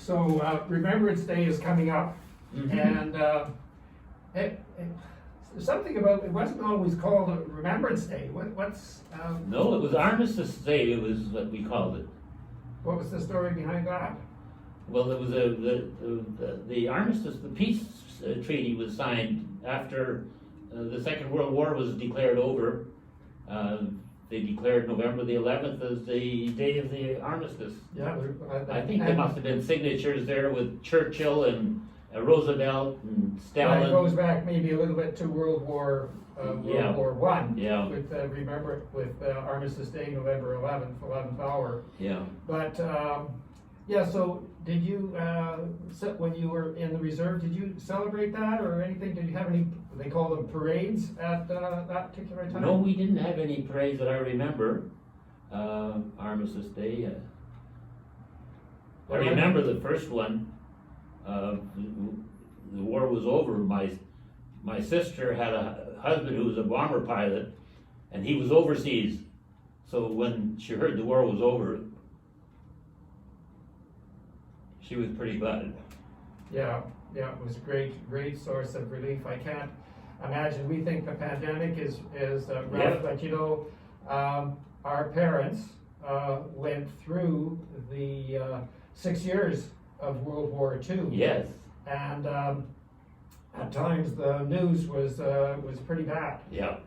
So Remembrance Day is coming up, and something about, it wasn't always called a Remembrance Day. What's No, it was Armistice Day, it was what we called it. what was the story behind that? Well, it was the armistice, the peace treaty was signed after the Second World War was declared over. They declared November the 11th as the day of the armistice. Yeah, I think there must have been signatures there with Churchill and Roosevelt and Stalin. It goes back maybe a little bit to World War Yeah. One. Yeah. With Armistice Day, November 11th, 11th hour. Yeah. But yeah, so did you when you were in the reserve? Did you celebrate that or anything? Did you have any? They call them parades at that particular time. No, we didn't have any parades that I remember. Armistice Day. I remember the first one. The war was over. My sister had a husband who was a bomber pilot, and he was overseas. So when she heard the war was over, she was pretty glad. Yeah, it was a great source of relief. I can't imagine. We think the pandemic is rough, Yeah. but you know, our parents went through the 6 years of World War II. Yes. And at times the news was pretty bad. Yeah.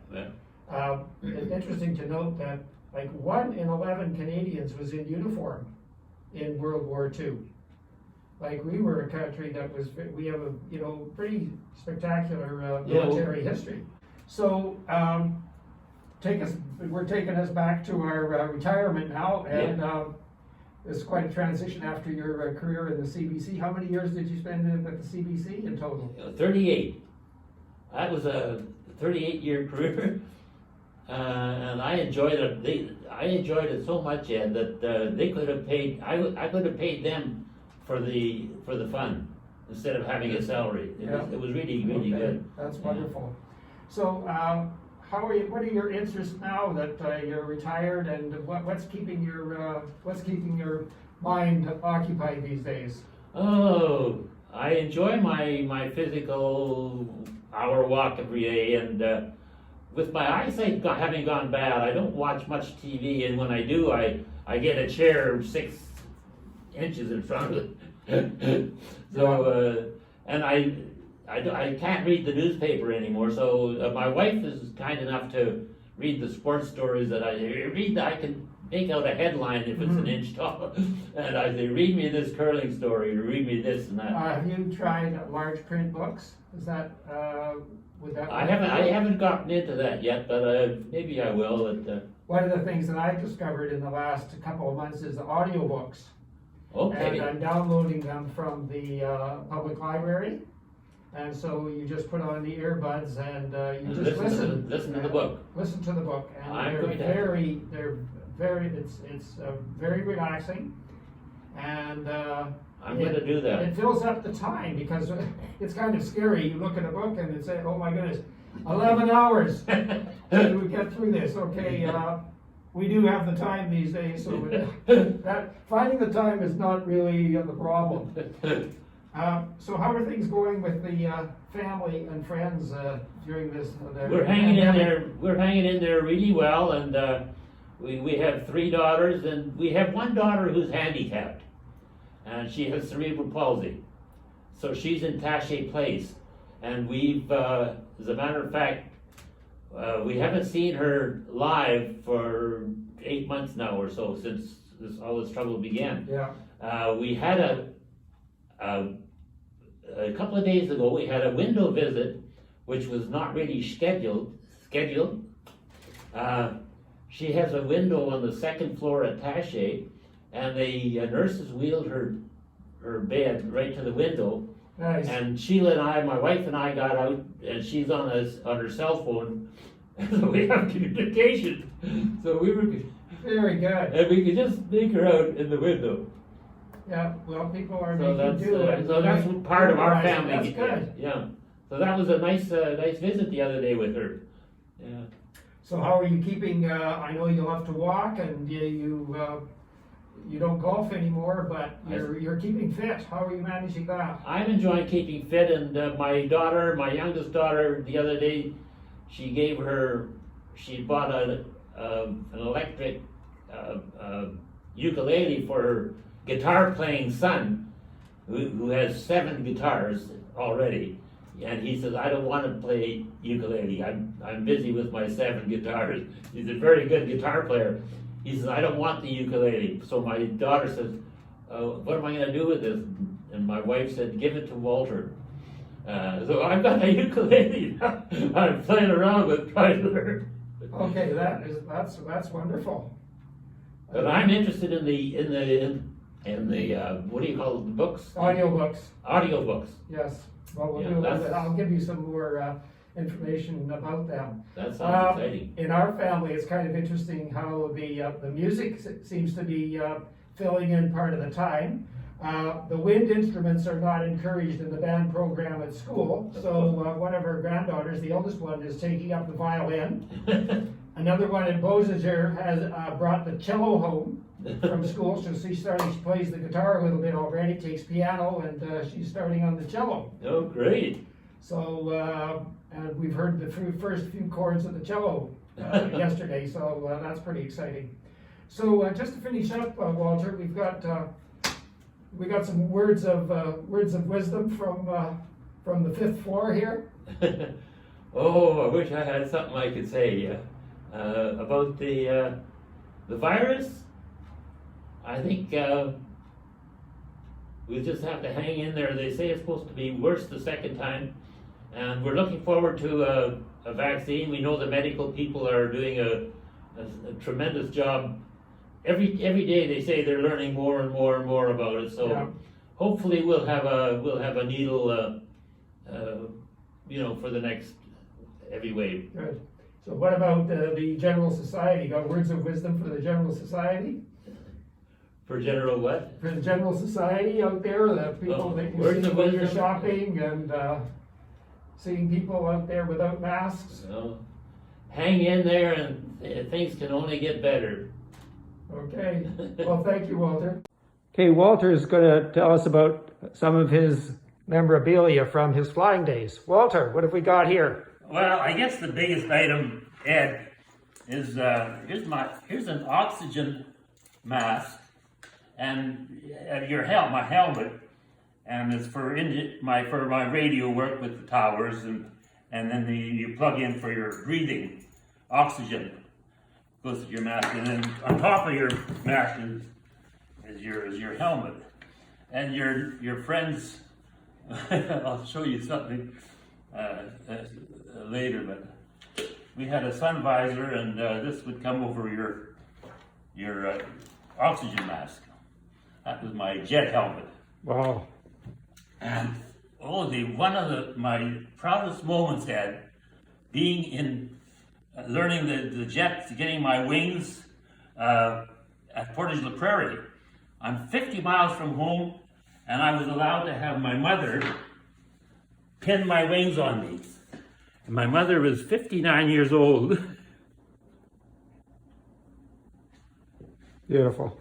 It's interesting to note that like 1 in 11 Canadians was in uniform in World War II. Like we were a country that we have a pretty spectacular military history. So we're taking us back to our retirement now, and it's quite a transition after your career in the CBC. How many years did you spend at the CBC in total? 38. That was a 38-year career, and I enjoyed it. I enjoyed it so much, Ed, that they could have paid. I could have paid them for the fun instead of having a salary. It was really good. That's wonderful. So what are your interests now that you're retired, and what's keeping your mind occupied these days? Oh, I enjoy my physical hour walk every day, and with my eyesight having gone bad, I don't watch much TV, and when I do, I get a chair 6 inches in front of it. So and I can't read the newspaper anymore, so my wife is kind enough to read the sports stories that I read. I can make out a headline if it's an inch tall, and I say, read me this curling story, or read me this and that. Have you tried large print books? Is that would that? I haven't gotten into that yet, but maybe I will. One of the things that I've discovered in the last couple of months is the audiobooks. Okay. And I'm downloading them from the public library. And so you just put on the earbuds and you just listen. Listen to the book. Listen to the book, and I'm they're going to very. It's very relaxing, and I'm going to do that. It fills up the time because it's kind of scary. You look at a book and it's oh my goodness, 11 hours. Do we get through this? Okay. We do have the time these days, so that finding the time is not really the problem. So how are things going with the family and friends during this? We're hanging in there. We're hanging in there really well, and we have 3 daughters, and we have one daughter who's handicapped, and she has cerebral palsy. So she's in Taché Place, and we've, as a matter of fact, we haven't seen her live for 8 months now or so since all this trouble began. Yeah. We had a couple of days ago, we had a window visit, which was not really scheduled. She has a window on the 2nd floor at Taché, and the nurses wheeled her bed right to the window. Nice. And Sheila and I, my wife and I, got out, and she's on her cell phone, so we have communication. So we were very good. and we could just make her out in the window. Yeah, well, people are So making that's do. so that's part of our That's family. good. Yeah. So that was a nice visit the other day with her. Yeah. So how are you keeping? I know you love to walk, and you you don't golf anymore, but you're keeping fit. How are you managing that? I'm enjoying keeping fit, and my daughter, my youngest daughter, the other day, she bought an electric ukulele for her guitar playing son, who has 7 guitars already. And he says, I don't want to play ukulele. I'm busy with my 7 guitars. He's a very good guitar player. He says, I don't want the ukulele. So my daughter says, what am I going to do with this? And my wife said, give it to Walter. So I've got a ukulele. I'm playing around with trying to learn. Okay, that's wonderful. But I'm interested in the what do you call it, the books? Audiobooks. Audiobooks. Yes. Well, we'll Yeah, do a little that's- bit. I'll give you some more information about them. That sounds exciting. In our family, it's kind of interesting how the music seems to be filling in part of the time. The wind instruments are not encouraged in the band program at school, so one of our granddaughters, the eldest one, is taking up the violin. Another one in Beausejour has brought the cello home from school, so she plays the guitar a little bit already, takes piano, and she's starting on the cello. Oh, great. So, and we've heard the first few chords of the cello yesterday, so that's pretty exciting. So just to finish up, Walter, we got some words of wisdom from the 5th floor here. Oh, I wish I had something I could say about the virus. I think we just have to hang in there. They say it's supposed to be worse the second time, and we're looking forward to a vaccine. We know the medical people are doing a tremendous job. Every day they say they're learning more and more and more about it. So Yeah. hopefully we'll have a needle, for the next every wave. Good. So what about the General Society? Got words of wisdom for the General Society? For general what? For the General Society out there, the people Oh, that you words see of when you're wisdom? shopping and seeing people out there without masks. So, hang in there, and things can only get better. Okay. Well, thank you, Walter. Okay, Walter is going to tell us about some of his memorabilia from his flying days. Walter, what have we got here? Well, I guess the biggest item, Ed, is here's an oxygen mask, and my helmet, and it's for my radio work with the towers, and then you plug in for your breathing oxygen. Goes to your mask, and then on top of your mask is your helmet, and your friends. I'll show you something later, but we had a sun visor, and this would come over your oxygen mask. That was my jet helmet. Wow. And one of my proudest moments, Ed, being in learning the jets, getting my wings at Portage la Prairie. I'm 50 miles from home, and I was allowed to have my mother pin my wings on me. And my mother was 59 years old. Beautiful.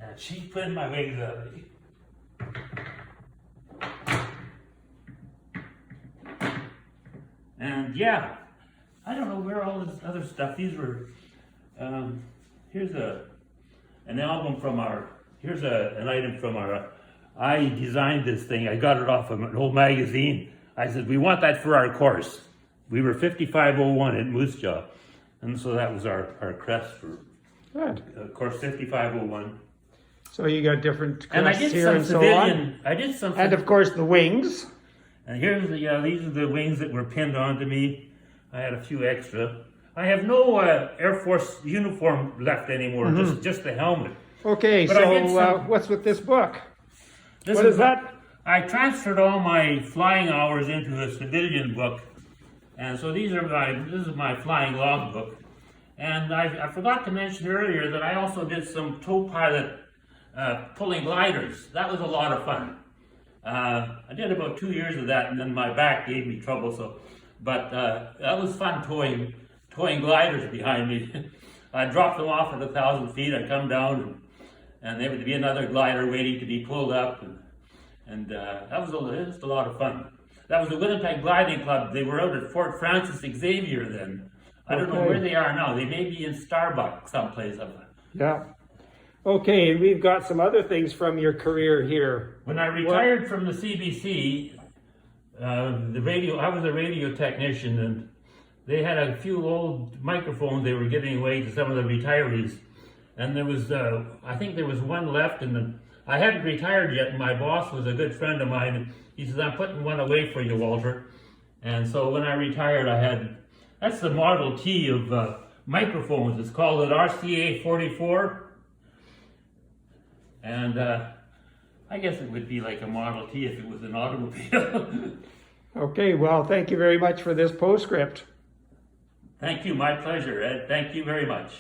And she pinned my wings on me. And yeah, I don't know where all this other stuff. These were. Here's an album from Here's an item from our. I designed this thing. I got it off of an old magazine. I said we want that for our course. We were 5501 at Moose Jaw, and so that was our crest for Good. course 5501. So you got different And I crests did here some and so civilian. on. I did some. And of course the wings. And here's these are the wings that were pinned onto me. I had a few extra. I have no Air Force uniform left anymore, just the helmet. Okay, But I did so some- what's with this book? This What is that? I transferred all my flying hours into a civilian book. And so this is my flying log book. And I forgot to mention earlier that I also did some tow pilot pulling gliders. That was a lot of fun. I did about 2 years of that, and then my back gave me trouble. But that was fun towing gliders behind me. I'd drop them off at 1,000 feet, I'd come down, and there would be another glider waiting to be pulled up, and that was just a lot of fun. That was the Winnipeg Gliding Club. They were out at Fort Francis Xavier then. I don't know Okay. where they are now. They may be in Starbuck someplace. Yeah. Okay, and we've got some other things from your career here. When I retired from the CBC, I was a radio technician, and they had a few old microphones they were giving away to some of the retirees. And there was, I think there was one left, and I hadn't retired yet, and my boss was a good friend of mine. And he says, I'm putting one away for you, Walter. And so when I retired, that's the Model T of microphones. It's called an RCA 44. And I guess it would be like a Model T if it was an automobile. Okay, well, thank you very much for this postscript. Thank you, my pleasure, Ed. Thank you very much.